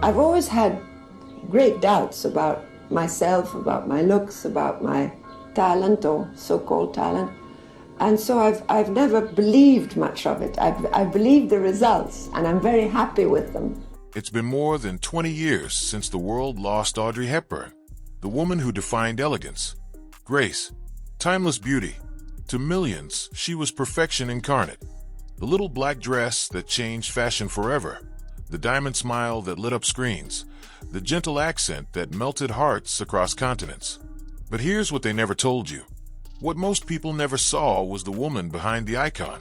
I've always had great doubts about myself, about my looks, about my talent or so-called talent. And so I've never believed much of it. I've believed the results, and I'm very happy with them. It's been more than 20 years since the world lost Audrey Hepburn, the woman who defined elegance, grace, timeless beauty. To millions, she was perfection incarnate. The little black dress that changed fashion forever, the diamond smile that lit up screens, the gentle accent that melted hearts across continents. But here's what they never told you. What most people never saw was the woman behind the icon,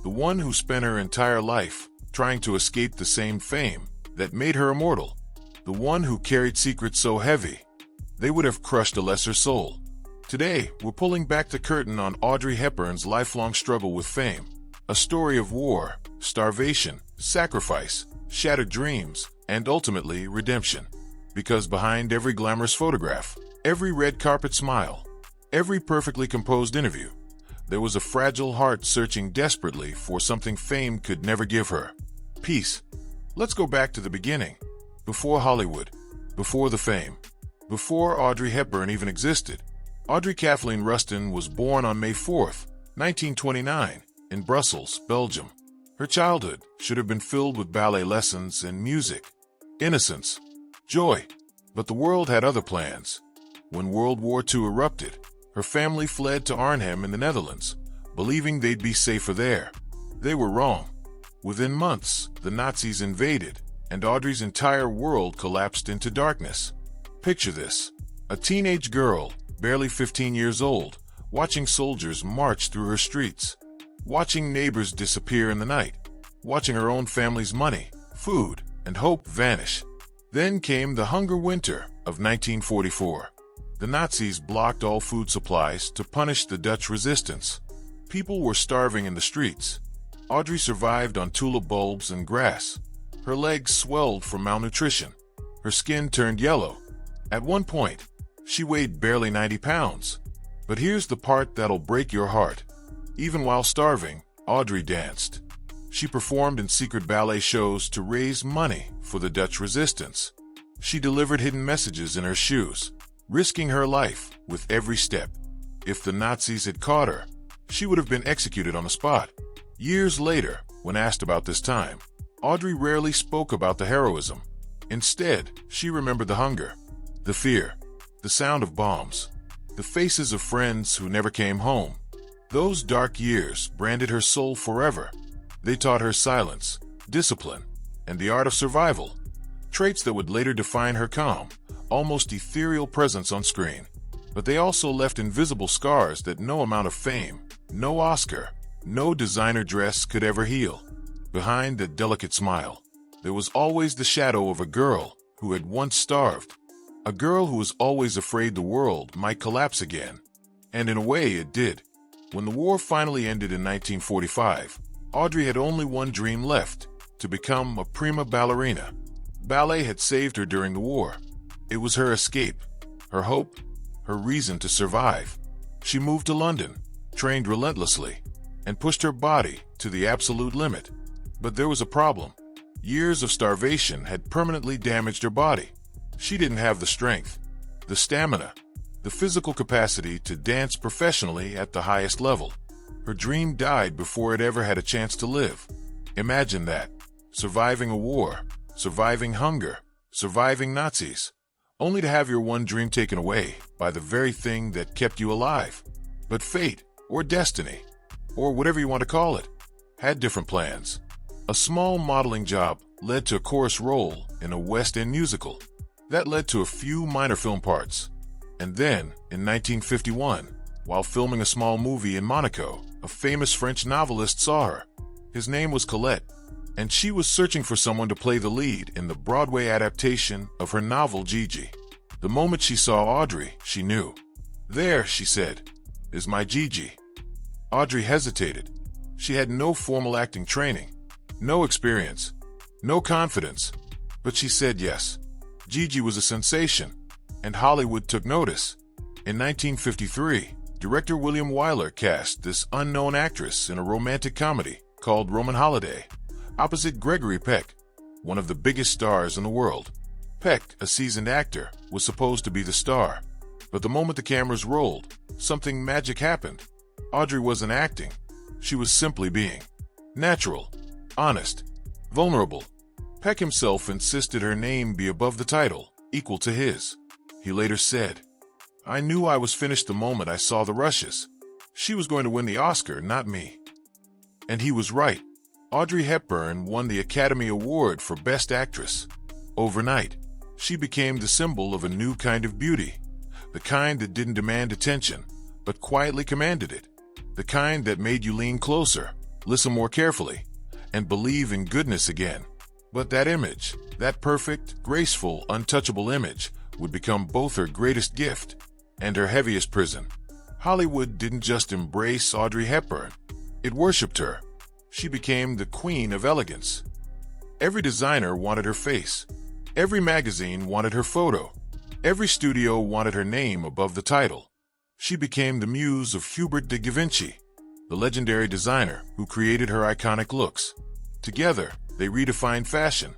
the one who spent her entire life trying to escape the same fame that made her immortal, the one who carried secrets so heavy they would have crushed a lesser soul. Today, we're pulling back the curtain on Audrey Hepburn's lifelong struggle with fame, a story of war, starvation, sacrifice, shattered dreams, and ultimately redemption. Because behind every glamorous photograph, every red carpet smile, every perfectly composed interview, there was a fragile heart searching desperately for something fame could never give her: peace. Let's go back to the beginning, before Hollywood, before the fame, before Audrey Hepburn even existed. Audrey Kathleen Rustin was born on May 4th, 1929, in Brussels, Belgium. Her childhood should have been filled with ballet lessons and music, innocence, joy. But the world had other plans. When World War II erupted, her family fled to Arnhem in the Netherlands, believing they'd be safer there. They were wrong. Within months, the Nazis invaded, and Audrey's entire world collapsed into darkness. Picture this: a teenage girl, barely 15 years old, watching soldiers march through her streets, watching neighbors disappear in the night, watching her own family's money, food, and hope vanish. Then came the Hunger Winter of 1944. The Nazis blocked all food supplies to punish the Dutch resistance. People were starving in the streets. Audrey survived on tulip bulbs and grass. Her legs swelled from malnutrition. Her skin turned yellow. At one point, she weighed barely 90 pounds. But here's the part that'll break your heart. Even while starving, Audrey danced. She performed in secret ballet shows to raise money for the Dutch resistance. She delivered hidden messages in her shoes, risking her life with every step. If the Nazis had caught her, she would have been executed on the spot. Years later, when asked about this time, Audrey rarely spoke about the heroism. Instead, she remembered the hunger, the fear, the sound of bombs, the faces of friends who never came home. Those dark years branded her soul forever. They taught her silence, discipline, and the art of survival, traits that would later define her calm, almost ethereal presence on screen. But they also left invisible scars that no amount of fame, no Oscar, no designer dress could ever heal. Behind that delicate smile, there was always the shadow of a girl who had once starved, a girl who was always afraid the world might collapse again. And in a way, it did. When the war finally ended in 1945, Audrey had only one dream left: to become a prima ballerina. Ballet had saved her during the war. It was her escape, her hope, her reason to survive. She moved to London, trained relentlessly, and pushed her body to the absolute limit. But there was a problem. Years of starvation had permanently damaged her body. She didn't have the strength, the stamina, the physical capacity to dance professionally at the highest level. Her dream died before it ever had a chance to live. Imagine that: surviving a war, surviving hunger, surviving Nazis, only to have your one dream taken away by the very thing that kept you alive. But fate, or destiny, or whatever you want to call it, had different plans. A small modeling job led to a chorus role in a West End musical. That led to a few minor film parts. And then, in 1951, while filming a small movie in Monaco, a famous French novelist saw her. His name was Colette, and she was searching for someone to play the lead in the Broadway adaptation of her novel Gigi. The moment she saw Audrey, she knew. "There," she said, "is my Gigi." Audrey hesitated. She had no formal acting training, no experience, no confidence, but she said yes. Gigi was a sensation, and Hollywood took notice. In 1953, director William Wyler cast this unknown actress in a romantic comedy called Roman Holiday, opposite Gregory Peck, one of the biggest stars in the world. Peck, a seasoned actor, was supposed to be the star. But the moment the cameras rolled, something magic happened. Audrey wasn't acting. She was simply being natural, honest, vulnerable. Peck himself insisted her name be above the title, equal to his. He later said, "I knew I was finished the moment I saw the rushes. She was going to win the Oscar, not me." And he was right. Audrey Hepburn won the Academy Award for Best Actress. Overnight, she became the symbol of a new kind of beauty. The kind that didn't demand attention, but quietly commanded it. The kind that made you lean closer, listen more carefully, and believe in goodness again. But that image, that perfect, graceful, untouchable image, would become both her greatest gift and her heaviest prison. Hollywood didn't just embrace Audrey Hepburn. It worshipped her. She became the queen of elegance. Every designer wanted her face. Every magazine wanted her photo. Every studio wanted her name above the title. She became the muse of Hubert de Givenchy, the legendary designer who created her iconic looks. Together, they redefined fashion.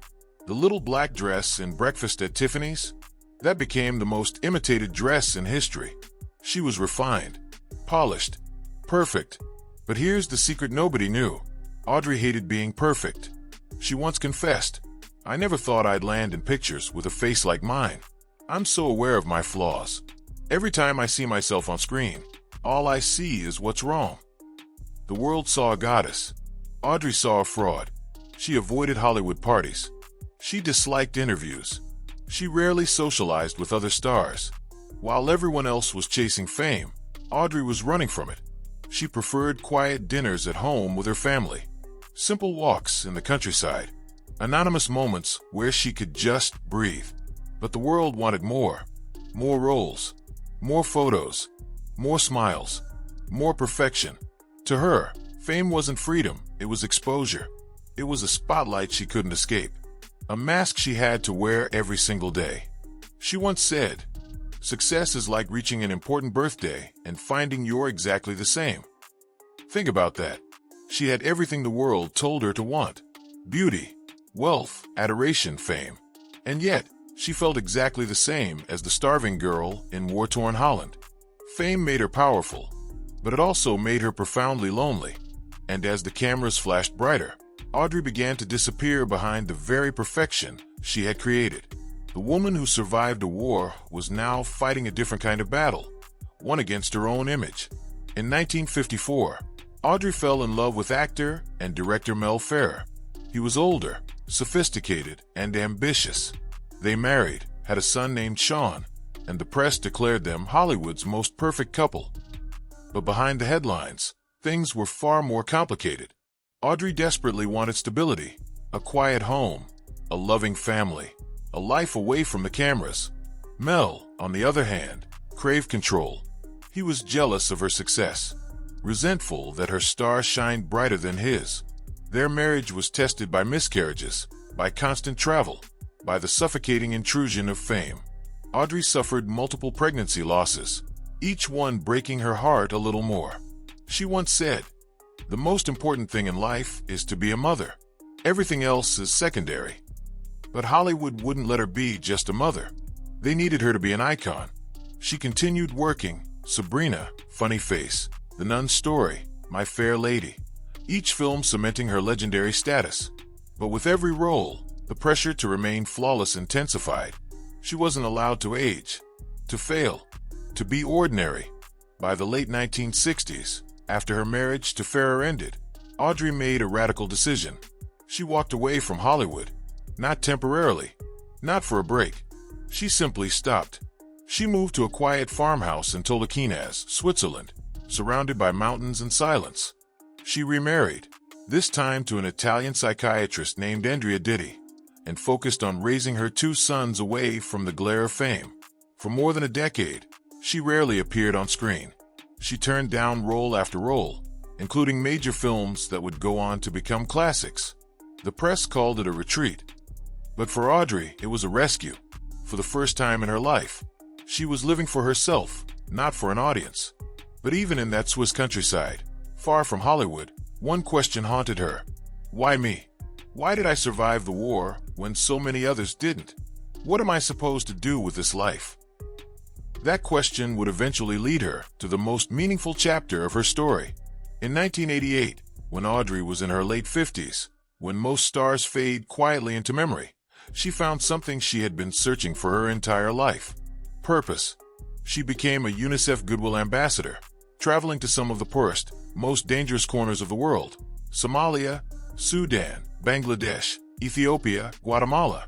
The little black dress in Breakfast at Tiffanys, that became the most imitated dress in history. She was refined, polished, perfect. But here's the secret nobody knew. Audrey hated being perfect. She once confessed, "I never thought I'd land in pictures with a face like mine. I'm so aware of my flaws. Every time I see myself on screen, all I see is what's wrong." The world saw a goddess. Audrey saw a fraud. She avoided Hollywood parties. She disliked interviews. She rarely socialized with other stars. While everyone else was chasing fame, Audrey was running from it. She preferred quiet dinners at home with her family, simple walks in the countryside, anonymous moments where she could just breathe. But the world wanted more roles, more photos, more smiles, more perfection. To her, fame wasn't freedom, it was exposure. It was a spotlight she couldn't escape, a mask she had to wear every single day. She once said, "Success is like reaching an important birthday and finding you're exactly the same." Think about that. She had everything the world told her to want: beauty, wealth, adoration, fame. And yet, she felt exactly the same as the starving girl in war-torn Holland. Fame made her powerful, but it also made her profoundly lonely. And as the cameras flashed brighter, Audrey began to disappear behind the very perfection she had created. The woman who survived a war was now fighting a different kind of battle, one against her own image. In 1954, Audrey fell in love with actor and director Mel Ferrer. He was older, sophisticated, and ambitious. They married, had a son named Sean, and the press declared them Hollywood's most perfect couple. But behind the headlines, things were far more complicated. Audrey desperately wanted stability, a quiet home, a loving family, a life away from the cameras. Mel, on the other hand, craved control. He was jealous of her success, resentful that her star shined brighter than his. Their marriage was tested by miscarriages, by constant travel, by the suffocating intrusion of fame. Audrey suffered multiple pregnancy losses, each one breaking her heart a little more. She once said, "The most important thing in life is to be a mother. Everything else is secondary." But Hollywood wouldn't let her be just a mother. They needed her to be an icon. She continued working: Sabrina, Funny Face, The Nun's Story, My Fair Lady, each film cementing her legendary status. But with every role, the pressure to remain flawless intensified. She wasn't allowed to age, to fail, to be ordinary. By the late 1960s, after her marriage to Ferrer ended, Audrey made a radical decision. She walked away from Hollywood, not temporarily, not for a break. She simply stopped. She moved to a quiet farmhouse in Tiffanys, Switzerland, surrounded by mountains and silence. She remarried, this time to an Italian psychiatrist named Andrea Ditti, and focused on raising her two sons away from the glare of fame. For more than a decade, she rarely appeared on screen. She turned down role after role, including major films that would go on to become classics. The press called it a retreat. But for Audrey, it was a rescue. For the first time in her life, she was living for herself, not for an audience. But even in that Swiss countryside, far from Hollywood, one question haunted her. Why me? Why did I survive the war when so many others didn't? What am I supposed to do with this life? That question would eventually lead her to the most meaningful chapter of her story. In 1988, when Audrey was in her late 50s, when most stars fade quietly into memory, she found something she had been searching for her entire life: purpose. She became a UNICEF Goodwill Ambassador, traveling to some of the poorest, most dangerous corners of the world: Somalia, Sudan, Bangladesh, Ethiopia, Guatemala,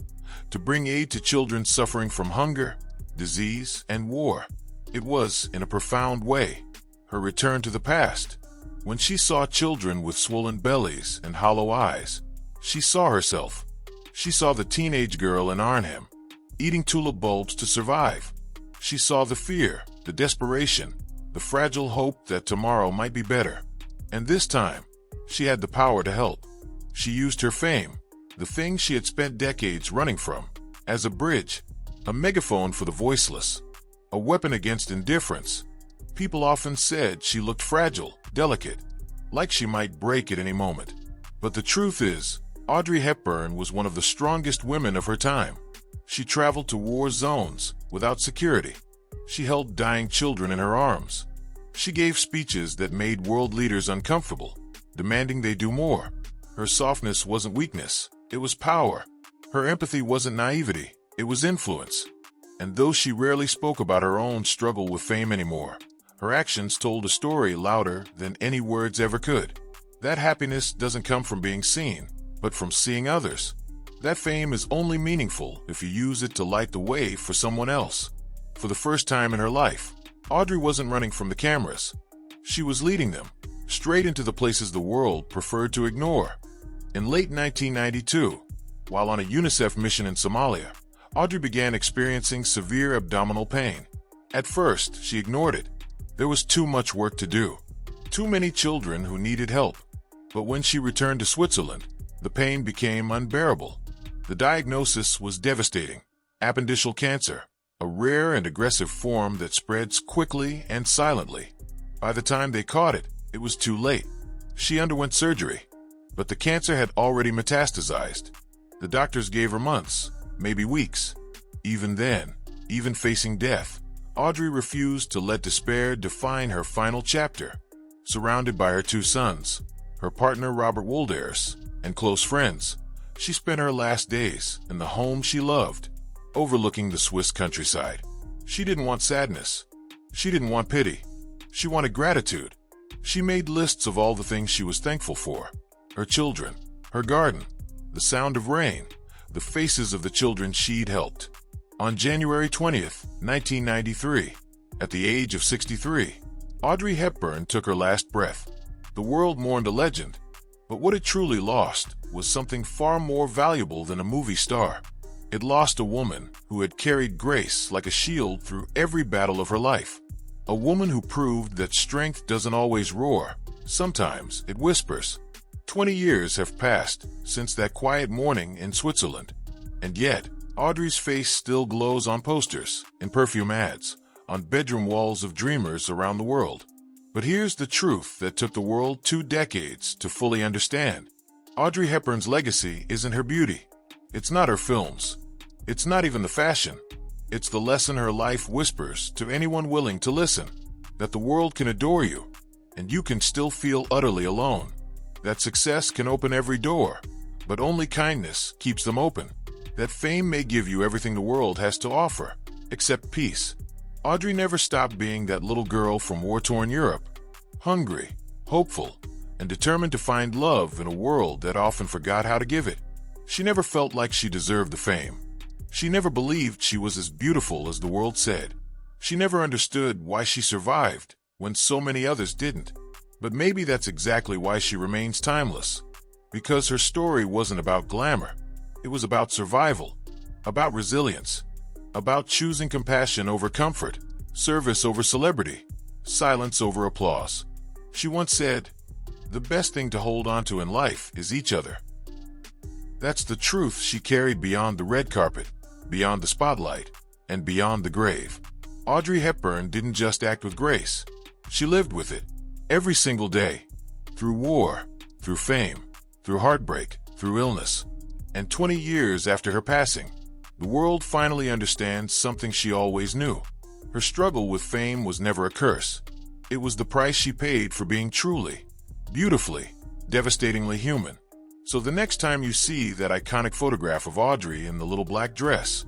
to bring aid to children suffering from hunger, disease, and war. It was, in a profound way, her return to the past. When she saw children with swollen bellies and hollow eyes, she saw herself. She saw the teenage girl in Arnhem, eating tulip bulbs to survive. She saw the fear, the desperation, the fragile hope that tomorrow might be better. And this time, she had the power to help. She used her fame, the thing she had spent decades running from, as a bridge, a megaphone for the voiceless, a weapon against indifference. People often said she looked fragile, delicate, like she might break at any moment. But the truth is, Audrey Hepburn was one of the strongest women of her time. She traveled to war zones without security. She held dying children in her arms. She gave speeches that made world leaders uncomfortable, demanding they do more. Her softness wasn't weakness, it was power. Her empathy wasn't naivety, it was influence. And though she rarely spoke about her own struggle with fame anymore, her actions told a story louder than any words ever could. That happiness doesn't come from being seen, but from seeing others. That fame is only meaningful if you use it to light the way for someone else. For the first time in her life, Audrey wasn't running from the cameras. She was leading them, straight into the places the world preferred to ignore. In late 1992, while on a UNICEF mission in Somalia, Audrey began experiencing severe abdominal pain. At first, she ignored it. There was too much work to do, too many children who needed help. But when she returned to Switzerland, the pain became unbearable. The diagnosis was devastating: appendiceal cancer, a rare and aggressive form that spreads quickly and silently. By the time they caught it, it was too late. She underwent surgery, but the cancer had already metastasized. The doctors gave her months, maybe weeks. Even then, even facing death, Audrey refused to let despair define her final chapter. Surrounded by her two sons, her partner Robert Wolders, and close friends, she spent her last days in the home she loved, overlooking the Swiss countryside. She didn't want sadness. She didn't want pity. She wanted gratitude. She made lists of all the things she was thankful for: her children, her garden, the sound of rain, the faces of the children she'd helped. On January 20th, 1993, at the age of 63, Audrey Hepburn took her last breath. The world mourned a legend, but what it truly lost was something far more valuable than a movie star. It lost a woman who had carried grace like a shield through every battle of her life. A woman who proved that strength doesn't always roar. Sometimes it whispers. 20 years have passed since that quiet morning in Switzerland. And yet, Audrey's face still glows on posters, in perfume ads, on bedroom walls of dreamers around the world. But here's the truth that took the world 2 decades to fully understand. Audrey Hepburn's legacy isn't her beauty. It's not her films. It's not even the fashion. It's the lesson her life whispers to anyone willing to listen: that the world can adore you, and you can still feel utterly alone. That success can open every door, but only kindness keeps them open. That fame may give you everything the world has to offer, except peace. Audrey never stopped being that little girl from war-torn Europe, hungry, hopeful, and determined to find love in a world that often forgot how to give it. She never felt like she deserved the fame. She never believed she was as beautiful as the world said. She never understood why she survived when so many others didn't. But maybe that's exactly why she remains timeless. Because her story wasn't about glamour. It was about survival, about resilience, about choosing compassion over comfort, service over celebrity, silence over applause. She once said, "The best thing to hold on to in life is each other." That's the truth she carried beyond the red carpet, beyond the spotlight, and beyond the grave. Audrey Hepburn didn't just act with grace. She lived with it, every single day, through war, through fame, through heartbreak, through illness. And 20 years after her passing, The world finally understands something she always knew. Her struggle with fame was never a curse. It was the price she paid for being truly, beautifully, devastatingly human. So the next time you see that iconic photograph of Audrey in the little black dress,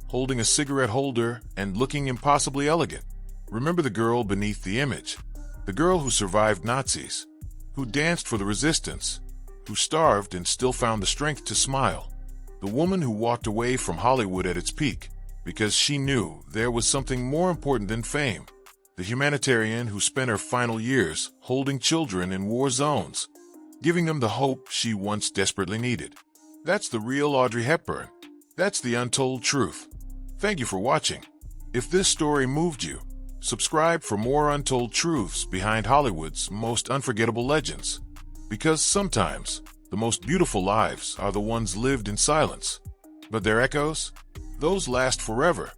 holding a cigarette holder and looking impossibly elegant, remember the girl beneath the image. The girl who survived Nazis, who danced for the resistance, who starved and still found the strength to smile. The woman who walked away from Hollywood at its peak because she knew there was something more important than fame. The humanitarian who spent her final years holding children in war zones, giving them the hope she once desperately needed. That's the real Audrey Hepburn. That's the untold truth. Thank you for watching. If this story moved you, subscribe for more untold truths behind Hollywood's most unforgettable legends. Because sometimes, the most beautiful lives are the ones lived in silence. But their echoes? Those last forever.